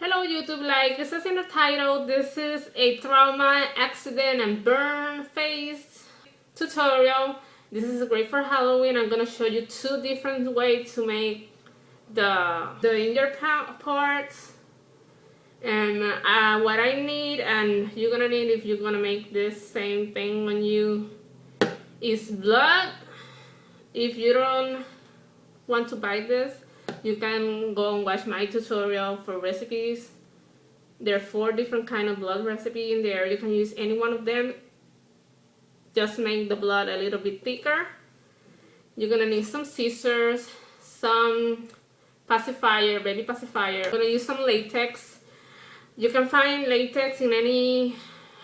Hello YouTube, like it says in the title, this is a trauma, accident, and burn face tutorial. This is great for Halloween. I'm gonna show you two different ways to make the injured parts. And what I need, and you're gonna need if you're gonna make this same thing when you, is blood. If you don't want to buy this, you can go and watch my tutorial for recipes. There are 4 different kind of blood recipe in there. You can use any one of them. Just make the blood a little bit thicker. You're gonna need some scissors, some pacifier, baby pacifier. I'm gonna use some latex. You can find latex in any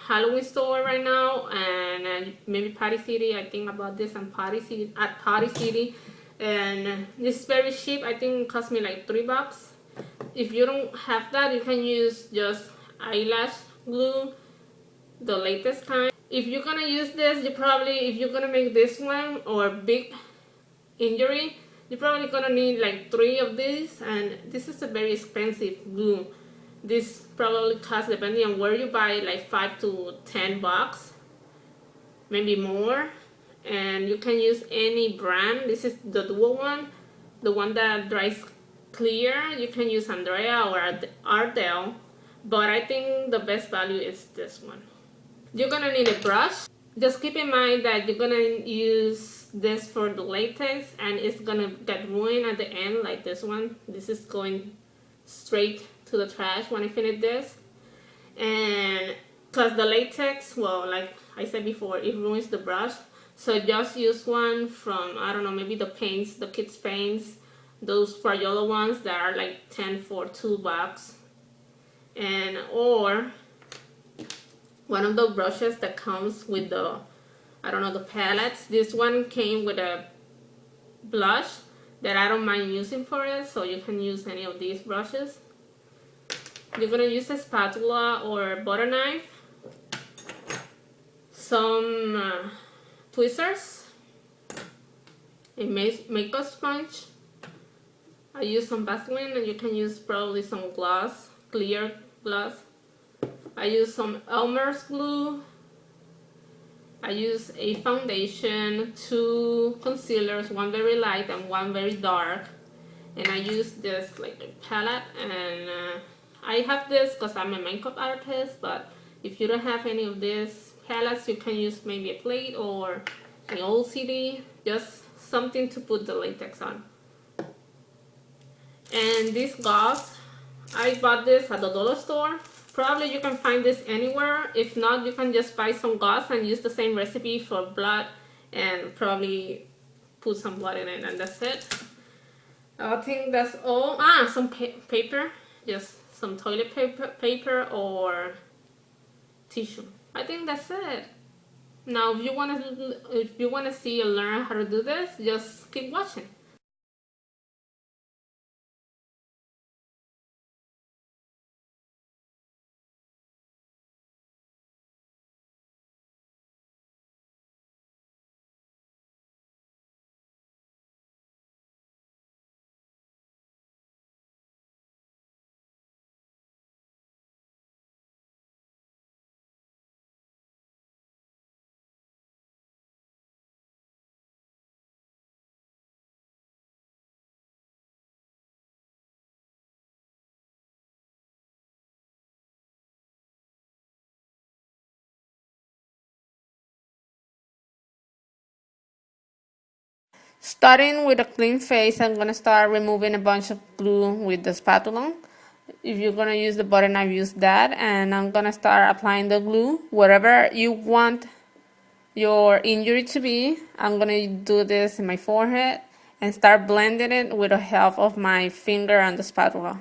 Halloween store right now, and maybe Party City. I think about this at Party City, and this is very cheap. I think it cost me like $3. If you don't have that, you can use just eyelash glue, the latest kind. If you're gonna use this, if you're gonna make this one or big injury, you're probably gonna need like 3 of these, and this is a very expensive glue. This probably costs, depending on where you buy, like $5 to $10, maybe more. And you can use any brand. This is the dual one, the one that dries clear. You can use Andrea or Ardell, but I think the best value is this one. You're gonna need a brush. Just keep in mind that you're gonna use this for the latex, and it's gonna get ruined at the end, like this one. This is going straight to the trash when I finish this. And because the latex, well, like I said before, it ruins the brush. So just use one from, I don't know, maybe the paints, the kids paints, those Crayola ones that are like 10 for $2. And or one of the brushes that comes with the, I don't know, the palettes. This one came with a blush that I don't mind using for it, so you can use any of these brushes. You're gonna use a spatula or butter knife, some tweezers, a makeup sponge. I use some Vaseline, and you can use probably some gloss, clear gloss. I use some Elmer's glue. I use a foundation, 2 concealers, one very light and one very dark. And I use this like a palette, and I have this because I'm a makeup artist, but if you don't have any of these palettes, you can use maybe a plate or an old CD, just something to put the latex on. And this gauze, I bought this at the dollar store. Probably you can find this anywhere. If not, you can just buy some gauze and use the same recipe for blood, and probably put some blood in it, and that's it. I think that's all. Some paper, just some toilet paper or tissue. I think that's it. Now, if you wanna see or learn how to do this, just keep watching. Starting with a clean face, I'm gonna start removing a bunch of glue with the spatula. If you're gonna use the butter knife, use that. And I'm gonna start applying the glue wherever you want your injury to be. I'm gonna do this in my forehead and start blending it with the help of my finger and the spatula.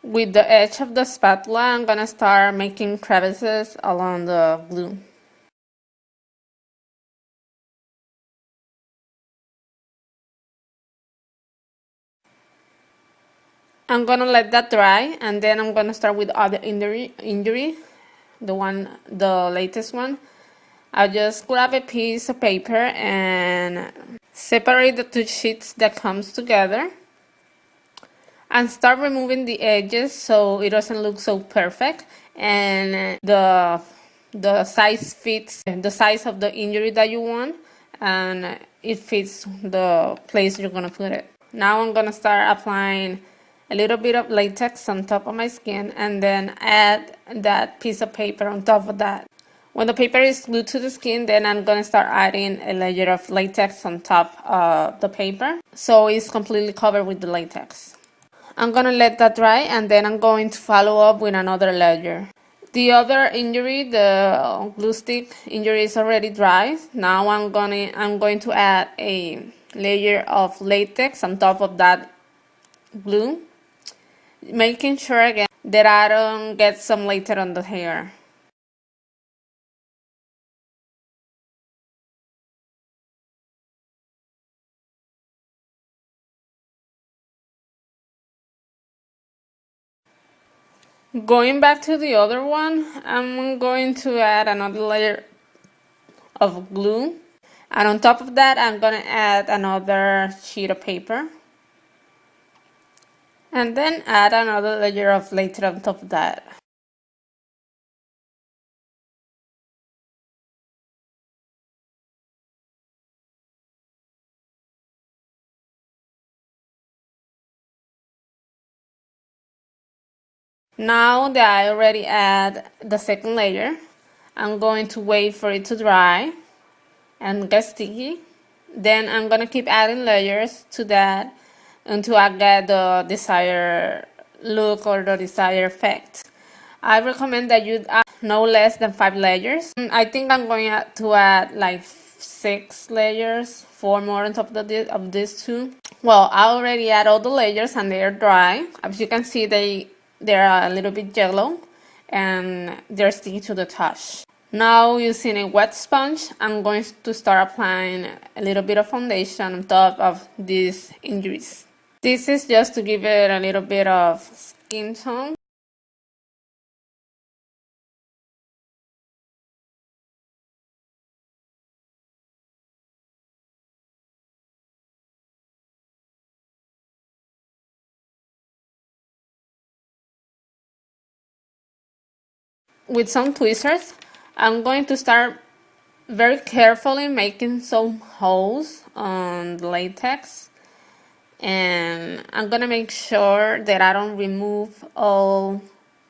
With the edge of the spatula, I'm gonna start making crevices along the glue. I'm gonna let that dry, and then I'm gonna start with other injury, the latest one. I'll just grab a piece of paper and separate the two sheets that comes together and start removing the edges so it doesn't look so perfect, and the size fits the size of the injury that you want, and it fits the place you're gonna put it. Now I'm gonna start applying a little bit of latex on top of my skin and then add that piece of paper on top of that. When the paper is glued to the skin, then I'm gonna start adding a layer of latex on top of the paper so it's completely covered with the latex. I'm gonna let that dry, and then I'm going to follow up with another layer. The other injury, the glue stick injury, is already dry. Now I'm going to add a layer of latex on top of that glue, making sure again that I don't get some latex on the hair. Going back to the other one, I'm going to add another layer of glue, and on top of that I'm going to add another sheet of paper, and then add another layer of latex on top of that. Now that I already add the second layer, I'm going to wait for it to dry and get sticky. Then I'm gonna keep adding layers to that until I get the desired look or the desired effect. I recommend that you add no less than 5 layers. I think I'm going to add like 6 layers, 4 more on top of these two. Well, I already add all the layers and they are dry. As you can see, they're a little bit yellow and they're sticky to the touch. Now, using a wet sponge, I'm going to start applying a little bit of foundation on top of these injuries. This is just to give it a little bit of skin tone. With some tweezers, I'm going to start very carefully making some holes on the latex, and I'm gonna make sure that I don't remove all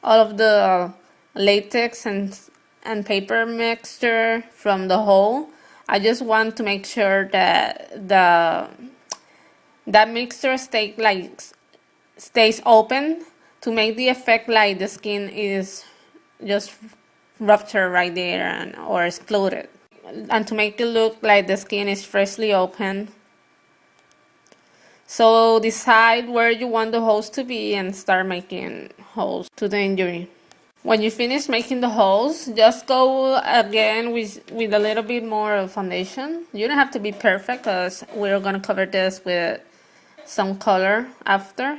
of the latex and paper mixture from the hole. I just want to make sure that that mixture stays open to make the effect like the skin is just ruptured right there or excluded, and to make it look like the skin is freshly open. So decide where you want the holes to be and start making holes to the injury. When you finish making the holes, just go again with a little bit more of foundation. You don't have to be perfect because we're going to cover this with some color after.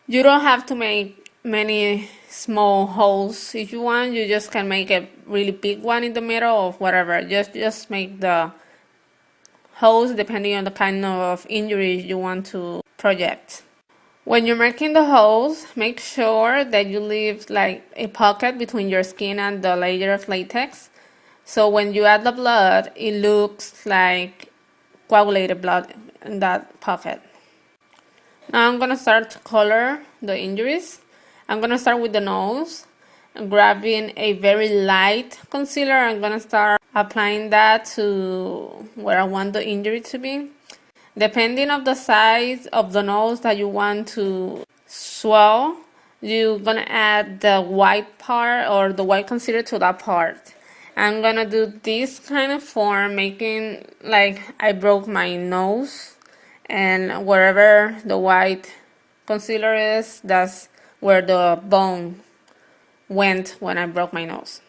You don't have to make many small holes. If you want, you just can make a really big one in the middle or whatever. Just make the holes depending on the kind of injury you want to project. When you're making the holes, make sure that you leave like a pocket between your skin and the layer of latex. So when you add the blood, it looks like coagulated blood in that pocket. Now I'm gonna start to color the injuries. I'm gonna start with the nose. I'm grabbing a very light concealer. I'm gonna start applying that to where I want the injury to be. Depending on the size of the nose that you want to swell, you're gonna add the white part or the white concealer to that part. I'm gonna do this kind of form, making like I broke my nose, and wherever the white concealer is, that's where the bone went when I broke my nose.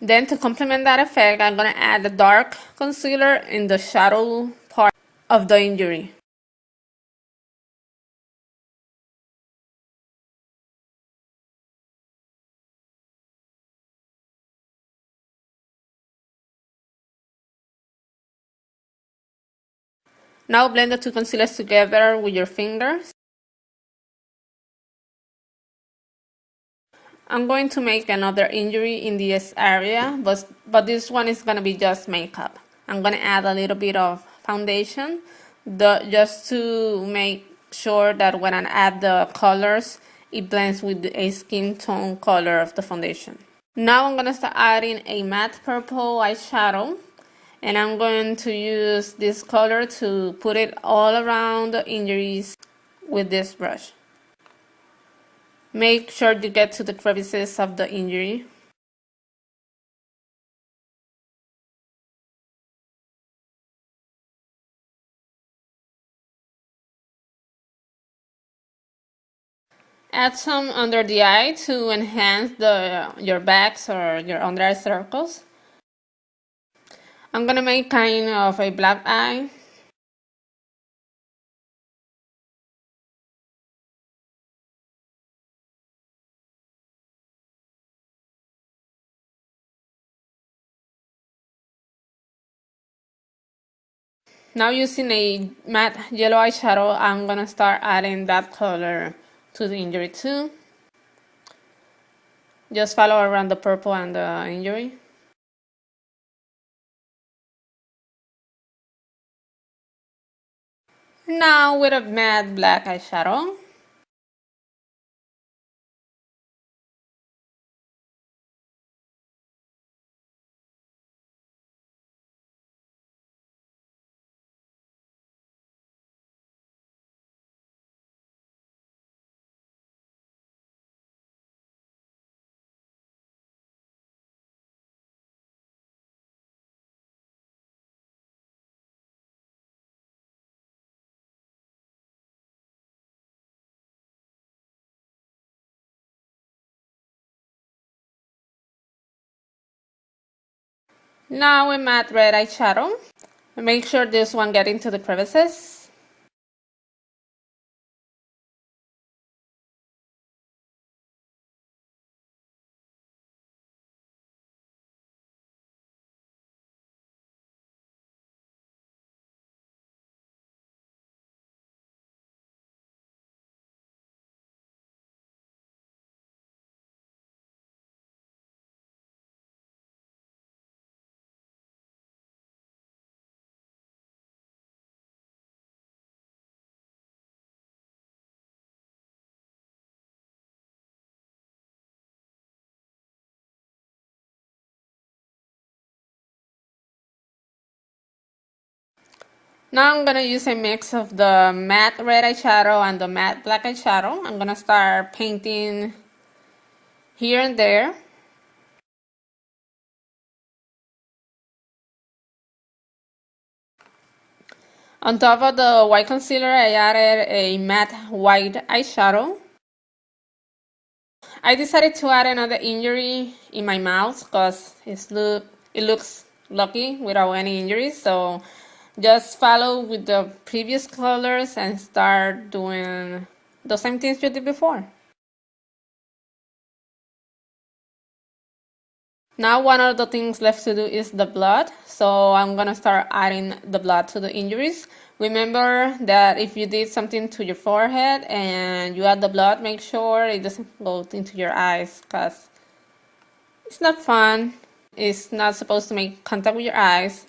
Then to complement that effect, I'm gonna add the dark concealer in the shadow part of the injury. Now blend the two concealers together with your fingers. I'm going to make another injury in this area, but this one is going to be just makeup. I'm going to add a little bit of foundation just to make sure that when I add the colors, it blends with a skin tone color of the foundation. Now I'm going to start adding a matte purple eyeshadow, and I'm going to use this color to put it all around the injuries with this brush. Make sure you get to the crevices of the injury. Add some under the eye to enhance your bags or your under eye circles. I'm gonna make kind of a black eye. Now using a matte yellow eyeshadow, I'm gonna start adding that color to the injury too. Just follow around the purple and the injury. Now with a matte black eyeshadow. Now with matte red eyeshadow. Make sure this one gets into the crevices. Now I'm gonna use a mix of the matte red eyeshadow and the matte black eyeshadow. I'm gonna start painting here and there. On top of the white concealer, I added a matte white eyeshadow. I decided to add another injury in my mouth because it looks lucky without any injuries. So just follow with the previous colors and start doing the same things you did before. Now one of the things left to do is the blood. So I'm gonna start adding the blood to the injuries. Remember that if you did something to your forehead and you add the blood, make sure it doesn't go into your eyes because it's not fun. It's not supposed to make contact with your eyes.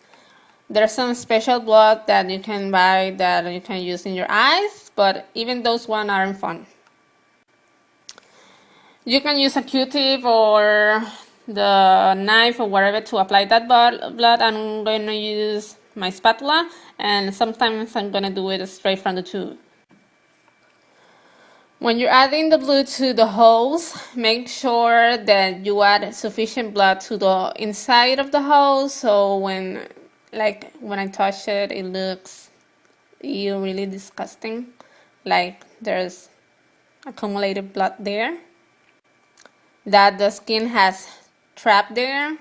There's some special blood that you can buy that you can use in your eyes, but even those ones aren't fun. You can use a Q-tip or the knife or whatever to apply that blood. I'm going to use my spatula, and sometimes I'm going to do it straight from the tube. When you're adding the blue to the holes, make sure that you add sufficient blood to the inside of the hole, so when I touch it, it looks really disgusting, like there's accumulated blood there that the skin has trapped there.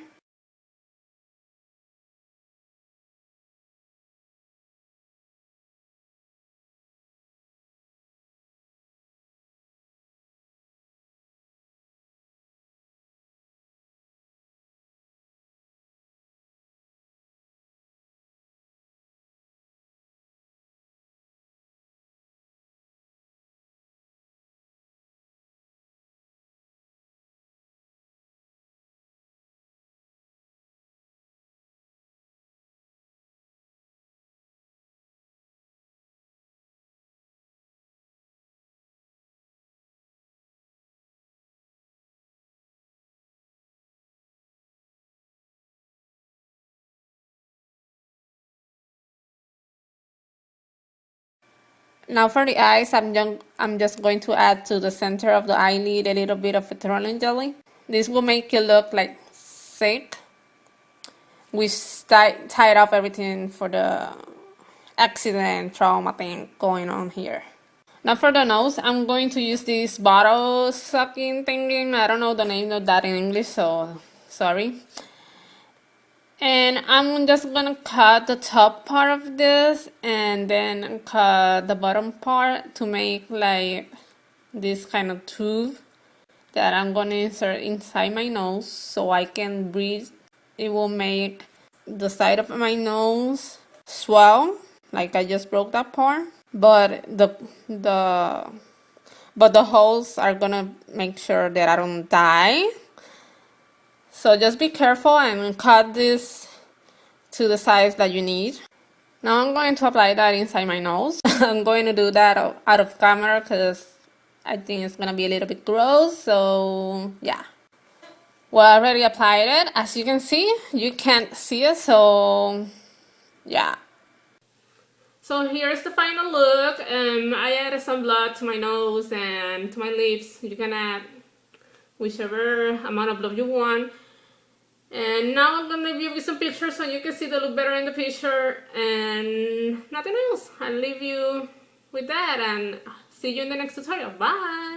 Now for the eyes, I'm just going to add to the center of the eyelid a little bit of petroleum jelly. This will make it look like sick. We tied off everything for the accident trauma thing going on here. Now for the nose, I'm going to use this bottle sucking thing. I don't know the name of that in English, so sorry. And I'm just gonna cut the top part of this and then cut the bottom part to make like this kind of tube that I'm gonna insert inside my nose so I can breathe. It will make the side of my nose swell, like I just broke that part. But the holes are gonna make sure that I don't die. So just be careful and cut this to the size that you need. Now I'm going to apply that inside my nose. I'm going to do that out of camera because I think it's gonna be a little bit gross. So yeah. Well, I already applied it. As you can see, you can't see it. So yeah. So here's the final look. I added some blood to my nose and to my lips. You can add whichever amount of blood you want. And now I'm going to leave you with some pictures so you can see the look better in the picture and nothing else. I'll leave you with that and see you in the next tutorial. Bye!